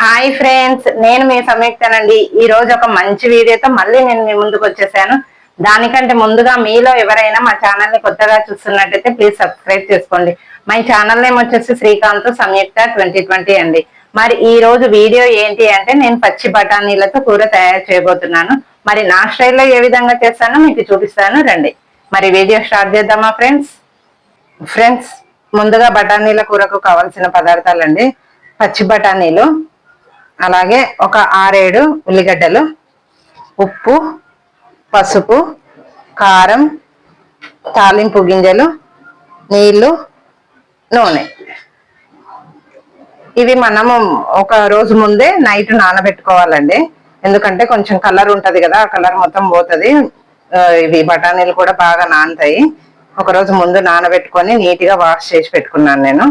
Hi friends, నేను మీ సంయుక్తనండి. ఈ రోజు ఒక మంచి వీడియోతో మళ్ళీ నేను మీ ముందుకు వచ్చేసాను. దానికంటే ముందుగా మీలో ఎవరైనా మా ఛానల్ ని కొత్తగా చూస్తున్నట్టయితే ప్లీజ్ సబ్స్క్రైబ్ చేసుకోండి. మా ఛానల్ నేమ్ వచ్చేసి శ్రీకాంత్ సంయుక్త 2020 అండి. మరి ఈ రోజు వీడియో ఏంటి అంటే నేను పచ్చి బఠానీలతో కూర తయారు చేయబోతున్నాను. మరి నా స్టైల్లో ఏ విధంగా చేస్తానో మీకు చూపిస్తాను, రండి. మరి వీడియో స్టార్ట్ చేద్దామా ఫ్రెండ్స్ ముందుగా బఠానీల కూరకు కావాల్సిన పదార్థాలండి: పచ్చి బఠానీలు, అలాగే ఒక 6-7 ఉల్లిగడ్డలు, ఉప్పు, పసుపు, కారం, తాలింపు గింజలు, నీళ్లు, నూనె. ఇవి మనము ఒక రోజు ముందే నైట్ నానబెట్టుకోవాలండి. ఎందుకంటే కొంచెం కలర్ ఉంటది కదా, ఆ కలర్ మొత్తం పోతుంది. ఇవి బఠానీలు కూడా బాగా నానుతాయి. ఒక రోజు ముందు నానబెట్టుకొని నీట్ గా వాష్ చేసి పెట్టుకున్నాను నేను.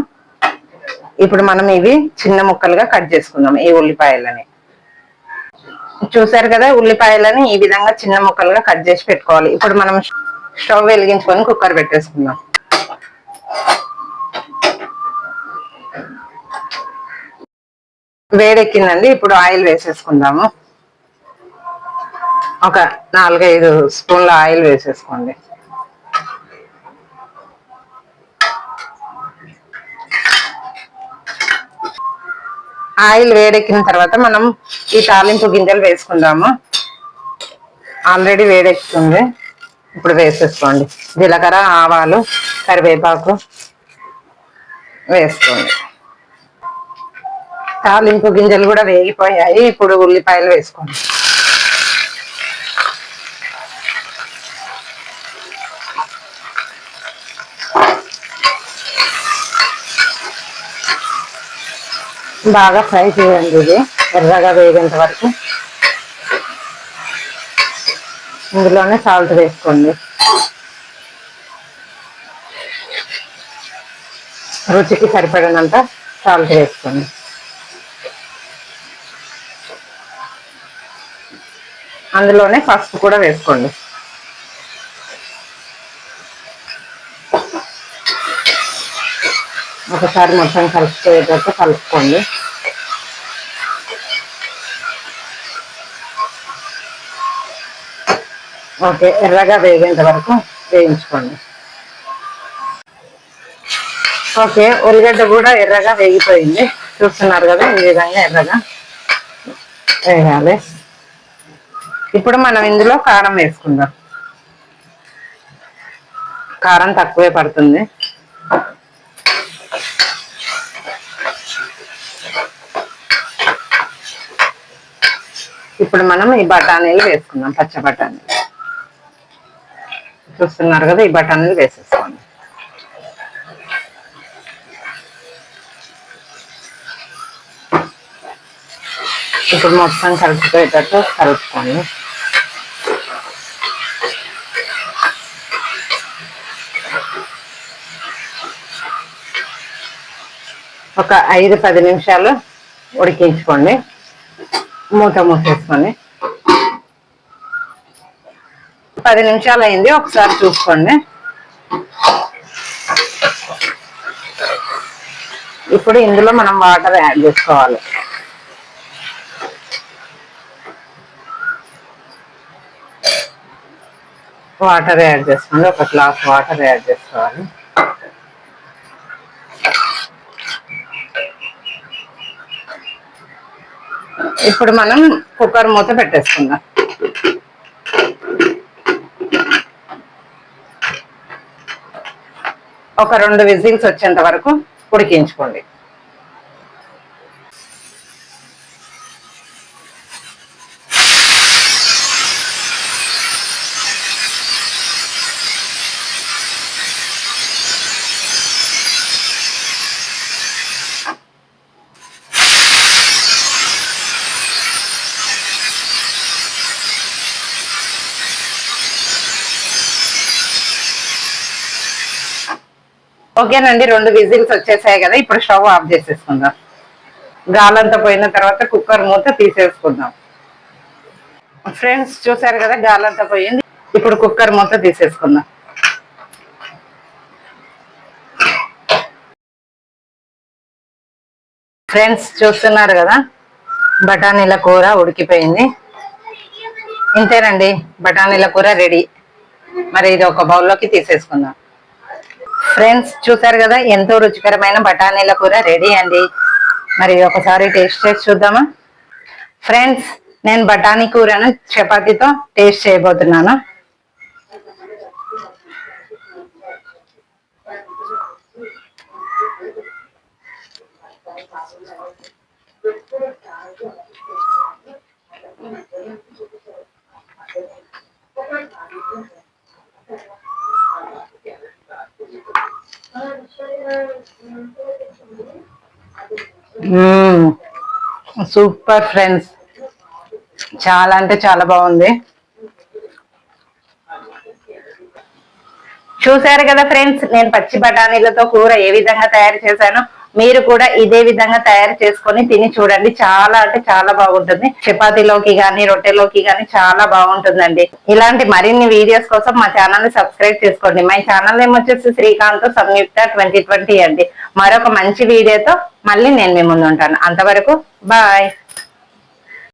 ఇప్పుడు మనం ఇవి చిన్న ముక్కలుగా కట్ చేసుకుందాం. ఈ ఉల్లిపాయలని చూసారు కదా, ఉల్లిపాయలని ఈ విధంగా చిన్న ముక్కలుగా కట్ చేసి పెట్టుకోవాలి. ఇప్పుడు మనం స్టవ్ వెలిగించుకొని కుక్కర్ పెట్టేసుకుందాం. వేడెక్కిందండి. ఇప్పుడు ఆయిల్ వేసేసుకుందాము. ఒక 4-5 స్పూన్ల ఆయిల్ వేసేసుకోండి. ఆయిల్ వేడెక్కిన తర్వాత మనం ఈ తాలింపు గింజలు వేసుకుందాము. ఆల్రెడీ వేడెక్కుతుంది. ఇప్పుడు వేసేసుకోండి. జీలకర్ర, ఆవాలు, కరివేపాకు వేసుకోండి. తాలింపు గింజలు కూడా వేగిపోయాయి. ఇప్పుడు ఉల్లిపాయలు వేసుకోండి. బాగా ఫ్రై చేయండి. ఇది ఎర్రగా వేగేంత వరకు. ఇందులోనే సాల్ట్ వేసుకోండి. రుచికి సరిపడినంత సాల్ట్ వేసుకోండి. అందులోనే పసుపు కూడా వేసుకోండి. ఒకసారి మొత్తం కలిసిపోయేటట్టు కలుపుకోండి. ఓకే, ఎర్రగా వేగేంత వరకు వేయించుకోండి. ఓకే, ఉల్లిగడ్డ కూడా ఎర్రగా వేగిపోయింది. చూస్తున్నారు కదా, ఈ విధంగా ఎర్రగా వేయాలి. ఇప్పుడు మనం ఇందులో కారం వేసుకుందాం. కారం తక్కువే పడుతుంది. ఇప్పుడు మనం ఈ బఠానీలు వేసుకుందాం. పచ్చ బఠానీలు చూస్తున్నారు కదా, ఈ బఠానీలు వేసేసుకోండి. ఇప్పుడు మొత్తం కలిసిపోయేటట్టు కలుపుకోండి. ఒక 5-10 నిమిషాలు ఉడికించుకోండి. మూత మూసేసుకొని 10 నిమిషాలు అయింది. ఒకసారి చూసుకోండి. ఇప్పుడు ఇందులో మనం వాటర్ యాడ్ చేసుకోవాలి. వాటర్ యాడ్ చేసుకోండి. ఒక గ్లాస్ వాటర్ యాడ్ చేసుకోవాలి. ఇప్పుడు మనం కుక్కర్ మూత పెట్టేసుకుందాం. ఒక 2 విజిల్స్ వచ్చేంత వరకు ఉడికించుకోండి. ఓకేనండి, 2 విజిల్స్ వచ్చేసాయి కదా. ఇప్పుడు స్టవ్ ఆఫ్ చేసేసుకుందాం. గాలంతా పోయిన తర్వాత కుక్కర్ మూత తీసేసుకుందాం. ఫ్రెండ్స్ చూసారు కదా, గాలంతా పోయింది. ఇప్పుడు కుక్కర్ మూత తీసేసుకుందాం. ఫ్రెండ్స్ చూస్తున్నారు కదా, బఠానీల కూర ఉడికిపోయింది. ఇంతేనండి, బఠానీల కూర రెడీ. మరి ఇది ఒక బౌల్లోకి తీసేసుకుందాం. ఫ్రెండ్స్ చూసారు కదా, ఎంతో రుచికరమైన బఠానీల కూర రెడీ అండి. మరి ఒకసారి టేస్ట్ చేసి చూద్దామా? ఫ్రెండ్స్, నేను బఠానీ కూరను చపాతీతో టేస్ట్ చేయబోతున్నాను. సూపర్ ఫ్రెండ్స్, చాలా అంటే చాలా బాగుంది. చూసారు కదా ఫ్రెండ్స్, నేను పచ్చి బఠానీలతో కూర ఏ విధంగా తయారు చేశానో మీరు కూడా ఇదే విధంగా తయారు చేసుకొని తిని చూడండి. చాలా అంటే చాలా బాగుంటుంది. చపాతీలోకి గానీ రొట్టెలోకి గానీ చాలా బాగుంటుందండి. ఇలాంటి మరిన్ని వీడియోస్ కోసం మా ఛానల్ ని సబ్స్క్రైబ్ చేసుకోండి. మా ఛానల్ నేమ్ వచ్చేసి శ్రీకాంత్ సంయుక్త 2020 అండి. మరొక మంచి వీడియోతో మళ్ళీ నేను మీ ముందు ఉంటాను. అంతవరకు బాయ్.